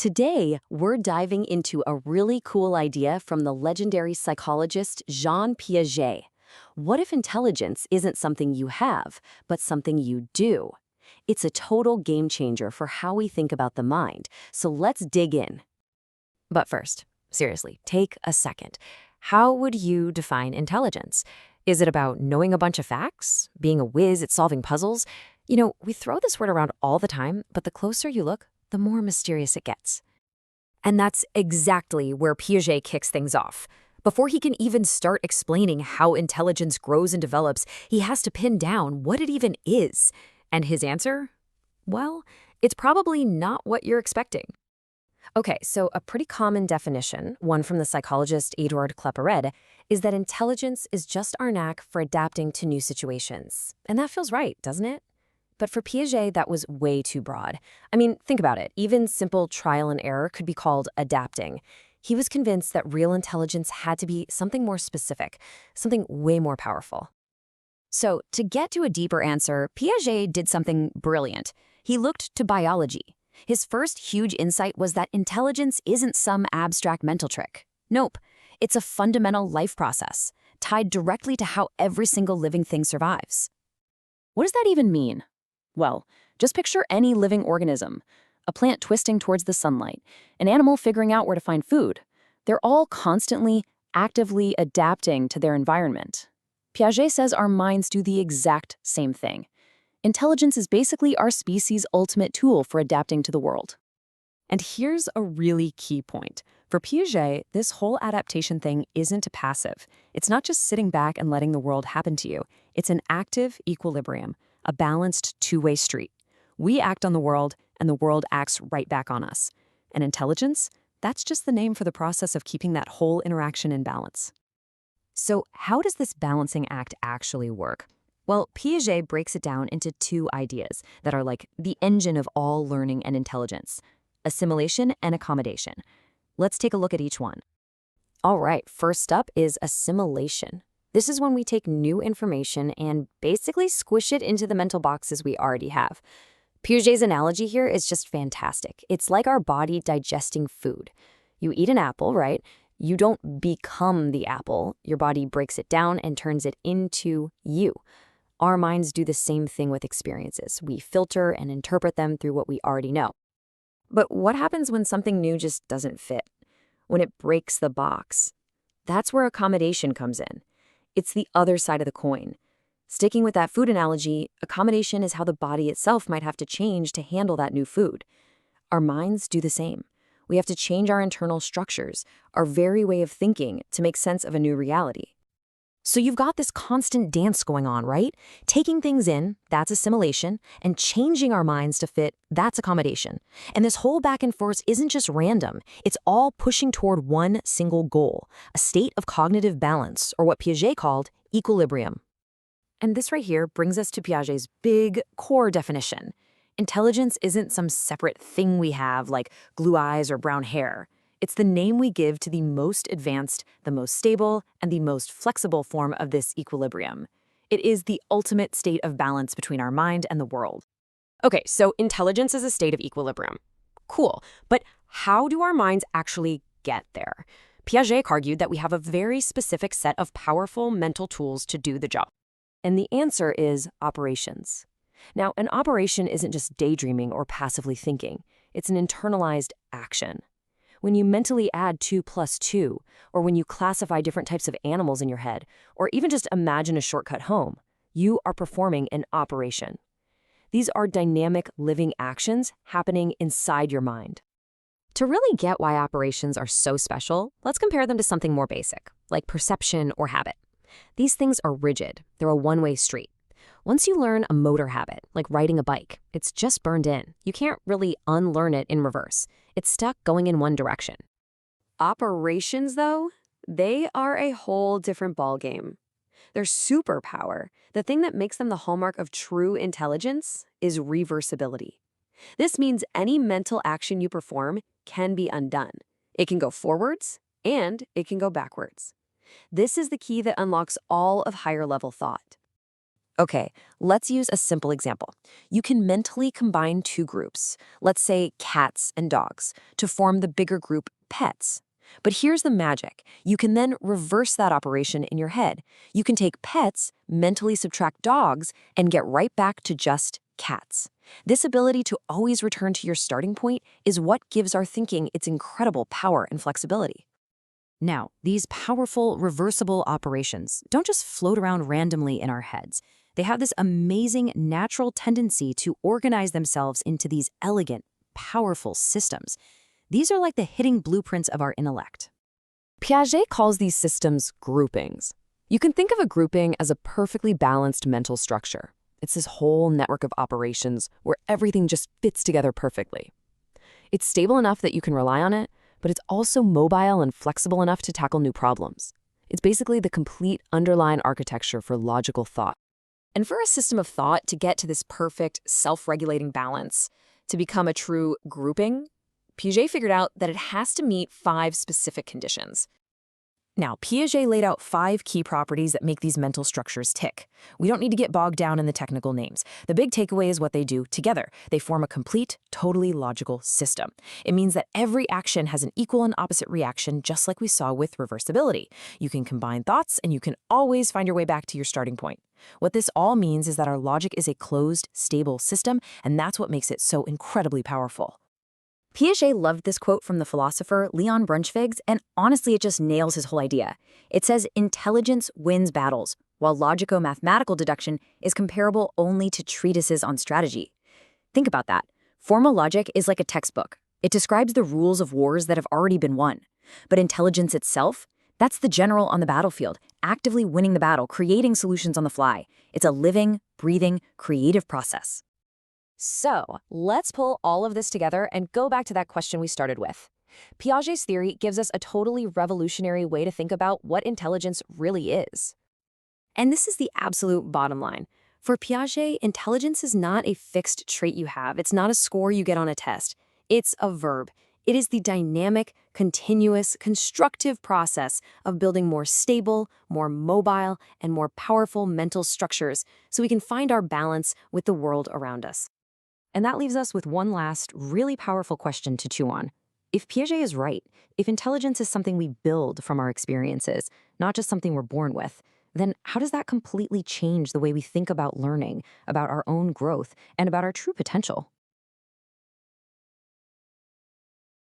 Today, we're diving into a really cool idea from the legendary psychologist Jean Piaget. What if intelligence isn't something you have, but something you do? It's a total game changer for how we think about the mind, so let's dig in. But first, seriously, take a second. How would you define intelligence? Is it about knowing a bunch of facts? Being a whiz at solving puzzles? We throw this word around all the time, but the closer you look, the more mysterious it gets. And that's exactly where Piaget kicks things off. Before he can even start explaining how intelligence grows and develops, he has to pin down what it even is. And his answer? Well, it's probably not what you're expecting. Okay, so a pretty common definition, one from the psychologist Édouard Clapeyret, is that intelligence is just our knack for adapting to new situations. And that feels right, doesn't it? But for Piaget, that was way too broad. I mean, think about it. Even simple trial and error could be called adapting. He was convinced that real intelligence had to be something more specific, something way more powerful. So, to get to a deeper answer, Piaget did something brilliant. He looked to biology. His first huge insight was that intelligence isn't some abstract mental trick. Nope, it's a fundamental life process, tied directly to how every single living thing survives. What does that even mean? Well, just picture any living organism. A plant twisting towards the sunlight, an animal figuring out where to find food. They're all constantly, actively adapting to their environment. Piaget says our minds do the exact same thing. Intelligence is basically our species' ultimate tool for adapting to the world. And here's a really key point. For Piaget, this whole adaptation thing isn't passive. It's not just sitting back and letting the world happen to you. It's an active equilibrium, a balanced two-way street. We act on the world, and the world acts right back on us. And intelligence? That's just the name for the process of keeping that whole interaction in balance. So how does this balancing act actually work? Well, Piaget breaks it down into two ideas that are like the engine of all learning and intelligence: assimilation and accommodation. Let's take a look at each one. All right, first up is assimilation. This is when we take new information and basically squish it into the mental boxes we already have. Piaget's analogy here is just fantastic. It's like our body digesting food. You eat an apple, right? You don't become the apple. Your body breaks it down and turns it into you. Our minds do the same thing with experiences. We filter and interpret them through what we already know. But what happens when something new just doesn't fit? When it breaks the box? That's where accommodation comes in. It's the other side of the coin. Sticking with that food analogy, accommodation is how the body itself might have to change to handle that new food. Our minds do the same. We have to change our internal structures, our very way of thinking, to make sense of a new reality. So you've got this constant dance going on, right? Taking things in, that's assimilation, and changing our minds to fit, that's accommodation. And this whole back and forth isn't just random. It's all pushing toward one single goal, a state of cognitive balance, or what Piaget called equilibrium. And this right here brings us to Piaget's big core definition. Intelligence isn't some separate thing we have like blue eyes or brown hair. It's the name we give to the most advanced, the most stable, and the most flexible form of this equilibrium. It is the ultimate state of balance between our mind and the world. Okay, so intelligence is a state of equilibrium. Cool, but how do our minds actually get there? Piaget argued that we have a very specific set of powerful mental tools to do the job. And the answer is operations. Now, an operation isn't just daydreaming or passively thinking. It's an internalized action. When you mentally add 2 plus 2, or when you classify different types of animals in your head, or even just imagine a shortcut home, you are performing an operation. These are dynamic, living actions happening inside your mind. To really get why operations are so special, let's compare them to something more basic, like perception or habit. These things are rigid. They're a one-way street. Once you learn a motor habit, like riding a bike, it's just burned in. You can't really unlearn it in reverse. It's stuck going in one direction. Operations, though, they are a whole different ballgame. Their superpower, the thing that makes them the hallmark of true intelligence, is reversibility. This means any mental action you perform can be undone. It can go forwards, and it can go backwards. This is the key that unlocks all of higher-level thought. Okay, let's use a simple example. You can mentally combine two groups, let's say cats and dogs, to form the bigger group pets. But here's the magic. You can then reverse that operation in your head. You can take pets, mentally subtract dogs, and get right back to just cats. This ability to always return to your starting point is what gives our thinking its incredible power and flexibility. Now, these powerful, reversible operations don't just float around randomly in our heads. They have this amazing natural tendency to organize themselves into these elegant, powerful systems. These are like the hidden blueprints of our intellect. Piaget calls these systems groupings. You can think of a grouping as a perfectly balanced mental structure. It's this whole network of operations where everything just fits together perfectly. It's stable enough that you can rely on it, but it's also mobile and flexible enough to tackle new problems. It's basically the complete underlying architecture for logical thought. And for a system of thought to get to this perfect, self-regulating balance, to become a true grouping, Piaget figured out that it has to meet 5 specific conditions. Now, Piaget laid out 5 key properties that make these mental structures tick. We don't need to get bogged down in the technical names. The big takeaway is what they do together. They form a complete, totally logical system. It means that every action has an equal and opposite reaction, just like we saw with reversibility. You can combine thoughts, and you can always find your way back to your starting point. What this all means is that our logic is a closed, stable system, and that's what makes it so incredibly powerful. Piaget loved this quote from the philosopher Leon Brunschvig's, and honestly, it just nails his whole idea. It says, "Intelligence wins battles, while logico-mathematical deduction is comparable only to treatises on strategy." Think about that. Formal logic is like a textbook. It describes the rules of wars that have already been won. But intelligence itself, that's the general on the battlefield, actively winning the battle, creating solutions on the fly. It's a living, breathing, creative process. So, let's pull all of this together and go back to that question we started with. Piaget's theory gives us a totally revolutionary way to think about what intelligence really is. And this is the absolute bottom line. For Piaget, intelligence is not a fixed trait you have. It's not a score you get on a test. It's a verb. It is the dynamic, continuous, constructive process of building more stable, more mobile, and more powerful mental structures so we can find our balance with the world around us. And that leaves us with one last, really powerful question to chew on. If Piaget is right, if intelligence is something we build from our experiences, not just something we're born with, then how does that completely change the way we think about learning, about our own growth, and about our true potential?